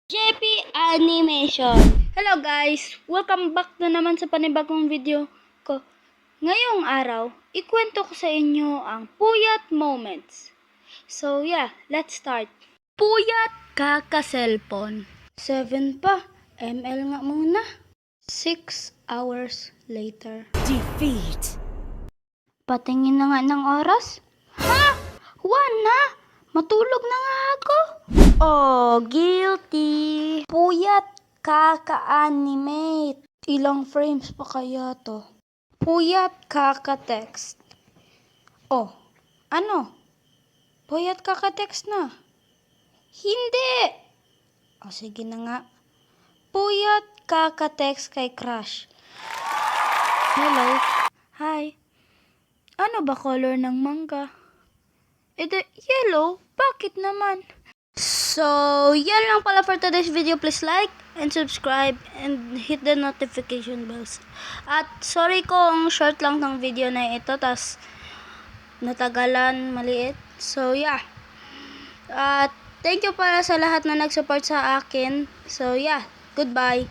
JP Animation. Hello guys! Welcome back na naman sa panibagong video ko. Ngayong araw, ikwento ko sa inyo ang puyat moments. So yeah, let's start. Puyat kaka-cellphone. 7 pa. ML nga muna. 6 hours later. Defeat. Patingin na nga ng oras. Ha? 1 na? Matulog na nga ako. Oh, guilty. Puyat kaka-animate. Ilang frames pa kaya to? Puyat kaka-text. Oh, ano? Puyat kaka-text na. Hindi. O sige na nga. Puyat kaka-text kay crush. Hello. Hi. Ano ba color ng mangga? Yellow? Bakit naman? So, yan lang pala for today's video. Please like and subscribe and hit the notification bells. At sorry kung short lang ng video na ito, tas natagalan, maliit. So, yeah. At thank you para sa lahat na nag-support sa akin. So, yeah. Goodbye.